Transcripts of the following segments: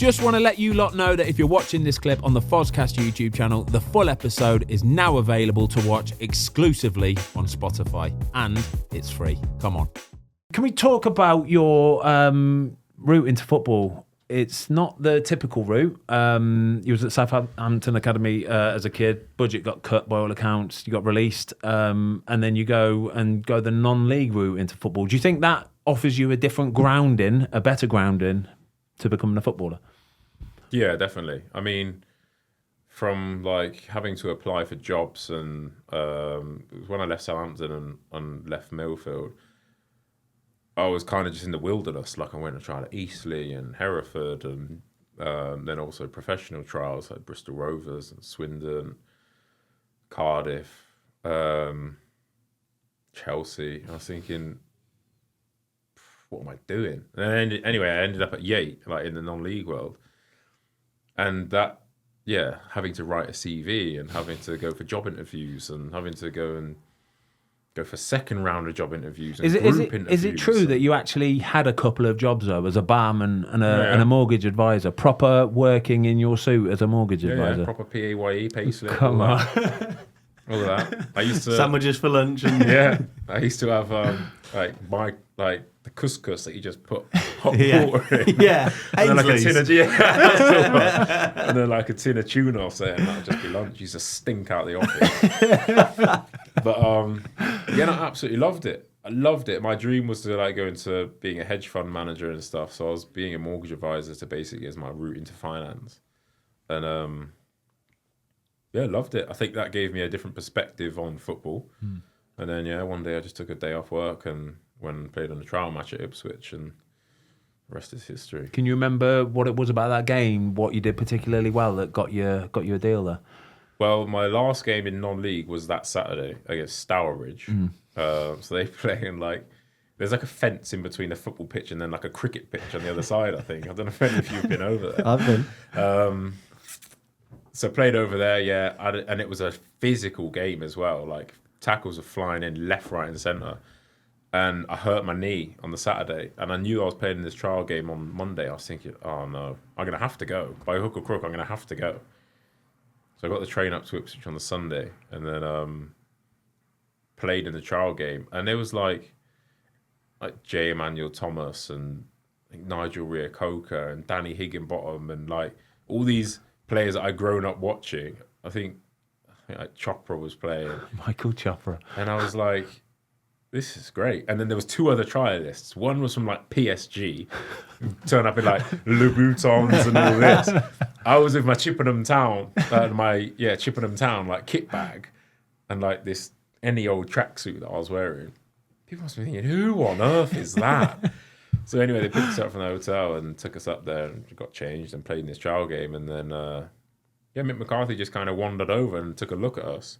Just want to let you lot know that if you're watching this clip on the Fozcast YouTube channel, the full episode is now available to watch exclusively on Spotify, and it's free. Come on. Can we talk about your route into football? It's not the typical route. You was at Southampton Academy as a kid. Budget got cut by all accounts. You got released, and then you go the non-league route into football. Do you think that offers you a different grounding, a better grounding to becoming a footballer? Yeah, definitely. I mean, from like having to apply for jobs, and it was when I left Southampton and left Millfield, I was kind of just in the wilderness. Like I went and tried at Eastleigh and Hereford, and then also professional trials like Bristol Rovers and Swindon, Cardiff, Chelsea. I was thinking, what am I doing? And anyway, I ended up at Yate, like in the non-league world. And that, yeah, having to write a CV and having to go for job interviews and having to go for second round of job interviews and interviews. Is it true that you actually had a couple of jobs though, as a barman and a mortgage advisor, proper working in your suit as a mortgage advisor? Yeah, proper PAYE, payslip. Come on. All of that. I used to sandwiches for lunch. And yeah, I used to have the couscous that you just put hot water in. Yeah, and then like a tin of tuna off there, and that would just be lunch. You used to stink out the office. But yeah, I absolutely loved it. I loved it. My dream was to like go into being a hedge fund manager and stuff. So I was being a mortgage advisor to basically as my route into finance, and yeah, loved it. I think that gave me a different perspective on football. And then yeah, one day I just took a day off work and went and played on a trial match at Ipswich, and the rest is history. Can you remember what it was about that game, what you did particularly well that got you a deal there? Well, my last game in non-league was that Saturday against Stourbridge. So they play in like, there's like a fence in between the football pitch and then like a cricket pitch on the other side, I think. I don't know if any of you have been over there. I've been. So played over there, yeah. And it was a physical game as well. Like tackles were flying in left, right and centre. And I hurt my knee on the Saturday, and I knew I was playing in this trial game on Monday. I was thinking, oh no, I'm going to have to go. By hook or crook, I'm going to have to go. So I got the train up to Ipswich on the Sunday, and then played in the trial game. And there was like J. Emmanuel Thomas and Nigel Reo-Coker and Danny Higginbottom and like all these players that I'd grown up watching. I think like Chopra was playing. Michael Chopra. And I was like, this is great. And then there was two other trialists. One was from like PSG, turn up in like Louboutins and all this. I was with my Chippenham Town, Chippenham Town like kit bag, and like this any old tracksuit that I was wearing. People must be thinking, who on earth is that? So anyway, they picked us up from the hotel and took us up there and got changed and played in this trial game. And then Mick McCarthy just kind of wandered over and took a look at us.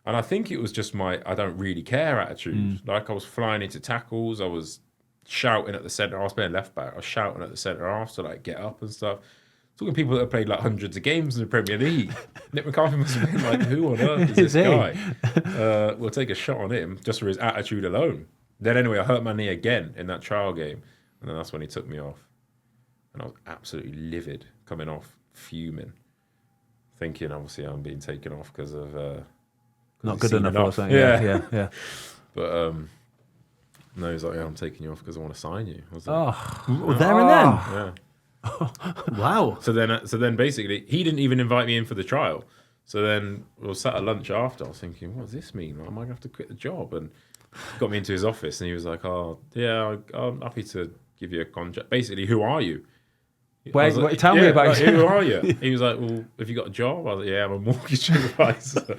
And I think it was just my I don't really care attitude. Like I was flying into tackles, I was shouting at the centre. I was playing left back. I was shouting at the centre half to like get up and stuff. Talking to people that have played like hundreds of games in the Premier League. Nick McCarthy must have been like, who on earth is this guy? We'll take a shot on him just for his attitude alone. Then anyway, I hurt my knee again in that trial game. And then that's when he took me off. And I was absolutely livid coming off, fuming. Thinking obviously I'm being taken off because of... not good enough or something. Yeah. But no, he's like, yeah, I'm taking you off because I want to sign you. I was like, well, there and then. yeah. Wow. So then basically he didn't even invite me in for the trial. So then we were sat at lunch after. I was thinking, what does this mean? Am I going to have to quit the job? And got me into his office and he was like, oh yeah, I'm happy to give you a contract. Basically, who are you? Wait, tell me about you. Who are you? He was like, well, have you got a job? I was like, yeah, I'm a mortgage advisor.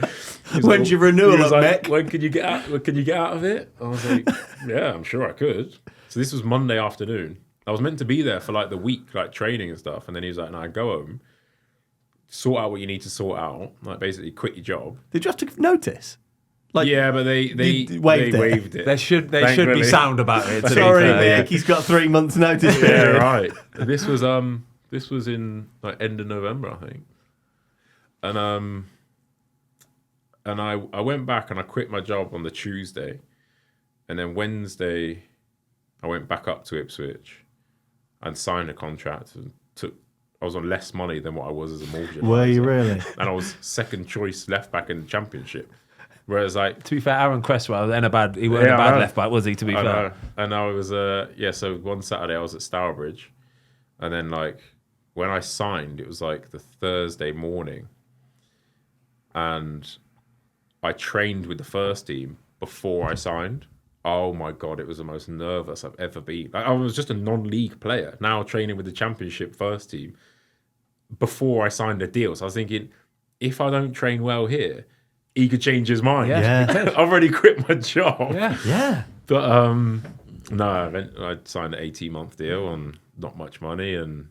When's your renewal up, Mick? When can you get out? Can you get out of it? I was like, yeah, I'm sure I could. So this was Monday afternoon. I was meant to be there for like the week, like training and stuff. And then he was like, no, go home, sort out what you need to sort out, like basically quit your job. Did you have to give notice? Like, yeah, but they waived it. They should be sound about it. Sorry, Mick, he's got 3 months notice period. Yeah, right. This was in like end of November, I think. And I went back and I quit my job on the Tuesday, and then Wednesday I went back up to Ipswich. and signed a contract and I was on less money than what I was as a mortgage advisor. Were you really? And I was second choice left back in the Championship. Whereas like, to be fair, Aaron Cresswell he wasn't a bad left back, was he? To be fair, know. And I was so one Saturday I was at Stourbridge, and then like when I signed, it was like the Thursday morning, and I trained with the first team before I signed. Oh my God, it was the most nervous I've ever been. Like, I was just a non-league player, now training with the Championship first team before I signed a deal. So I was thinking, if I don't train well here, he could change his mind. Yeah. I've already quit my job. Yeah. But no, I signed an 18-month deal on not much money, and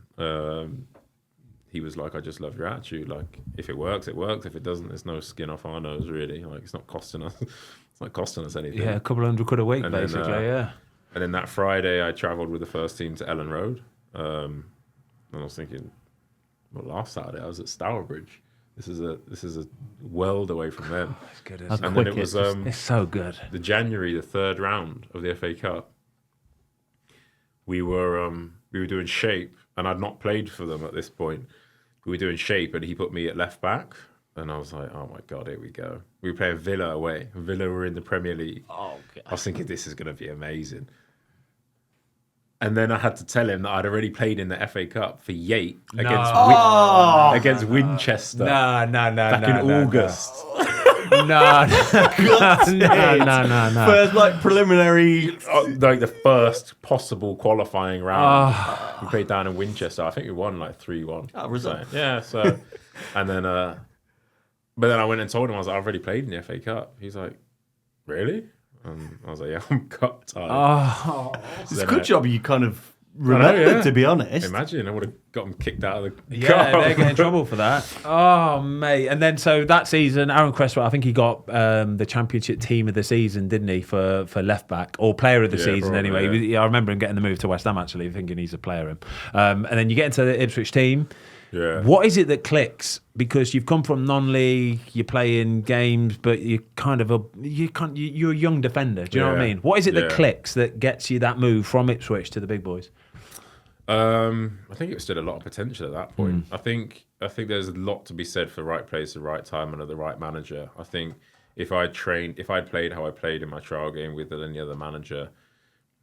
he was like, I just love your attitude. Like, if it works, it works. If it doesn't, there's no skin off our nose, really. Like, it's not costing us. It's not costing us anything. Yeah, a couple £100 a week, And basically. then, And then that Friday, I travelled with the first team to Ellen Road, and I was thinking, well, last Saturday I was at Stourbridge. This is a world away from them. It's good. And then it was it's so good. the January, the third round of the FA Cup. We were doing shape, and I'd not played for them at this point. We were doing shape, and he put me at left back, and I was like, oh my God, here we go. We were playing Villa away. Villa were in the Premier League. Oh, God. I was thinking, this is going to be amazing. And then I had to tell him that I'd already played in the FA Cup for Yate against Winchester back in August. No. First, like, preliminary... Like the first possible qualifying round. We played down in Winchester. I think we won like 3-1. Oh, result. So, and then... but then I went and told him, I was like, I've already played in the FA Cup. He's like, really? I was like, yeah, I'm cup tired. It's a good job you kind of remembered, to be honest. Imagine, I would have got him kicked out of the Yeah, cup. they're getting in trouble for that. Oh, mate. And then, so that season, Aaron Cresswell, I think he got the Championship team of the season, didn't he, for left back, or player of the season probably, anyway. I remember him getting the move to West Ham, actually, thinking he's a player. And then you get into the Ipswich team. Yeah. What is it that clicks? Because you've come from non-league, you're playing games, but you're you're a young defender. Do you know what I mean? What is it that clicks that gets you that move from Ipswich to the big boys? I think it was still a lot of potential at that point. I think there's a lot to be said for right place, the right time, and the right manager. I think if I'd played how I played in my trial game with any other manager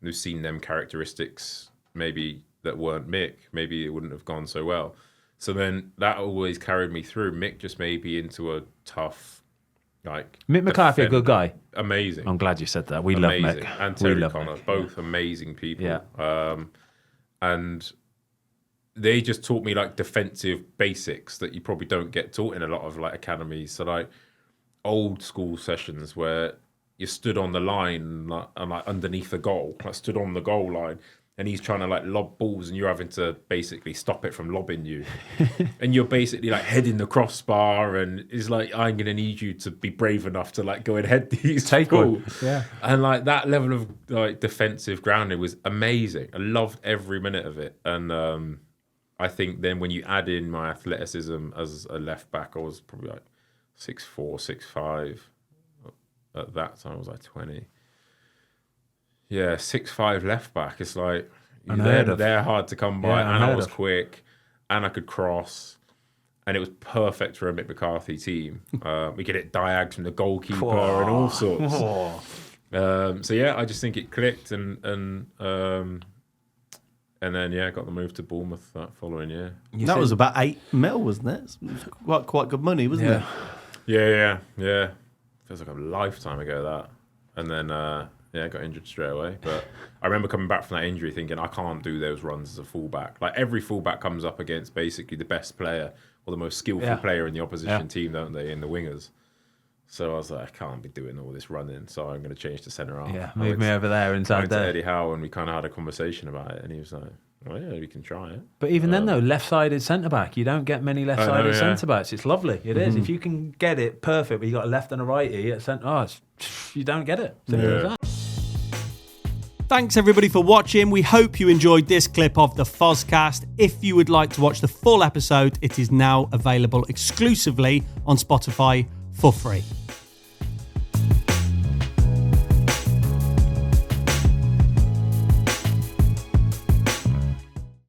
who's seen them characteristics, maybe that weren't Mick, maybe it wouldn't have gone so well. So then that always carried me through. Mick just made me into a tough, like... Mick McCarthy, a good guy. Amazing. I'm glad you said that. We love Mick. And Terry Connor, both amazing people. Yeah. And they just taught me like defensive basics that you probably don't get taught in a lot of like academies. So like old school sessions where you stood on the line and like underneath the goal, like stood on the goal line, and he's trying to like lob balls and you're having to basically stop it from lobbing you. And you're basically like heading the crossbar, and it's like, I'm going to need you to be brave enough to like go and head these balls. Yeah. And like that level of like defensive grounding was amazing. I loved every minute of it. And I think then when you add in my athleticism as a left back, I was probably like 6'4", 6'5". At that time I was like 20. Yeah, 6'5" left back. It's like they're hard to come by, and I was quick, and I could cross, and it was perfect for a Mick McCarthy team. We get it diags from the goalkeeper and all sorts. So yeah, I just think it clicked, and then got the move to Bournemouth that following year. That was about 8 mil, wasn't it? It was quite good money, wasn't it? Yeah. Feels like a lifetime ago that, and then. I got injured straight away. But I remember coming back from that injury thinking, I can't do those runs as a fullback. Like every fullback comes up against basically the best player or the most skillful player in the opposition team, don't they, in the wingers? So I was like, I can't be doing all this running, so I'm going to change to centre half. Yeah, move me over there inside there. Eddie Howe, and we kind of had a conversation about it, and he was like, well, yeah, we can try it. But even then, though, left-sided centre-back, you don't get many left-sided centre-backs. It's lovely. It is. If you can get it perfect, but you got a left and a righty at centre, you don't get it. Simple as that. Thanks everybody for watching. We hope you enjoyed this clip of the Fozcast. If you would like to watch the full episode, it is now available exclusively on Spotify for free.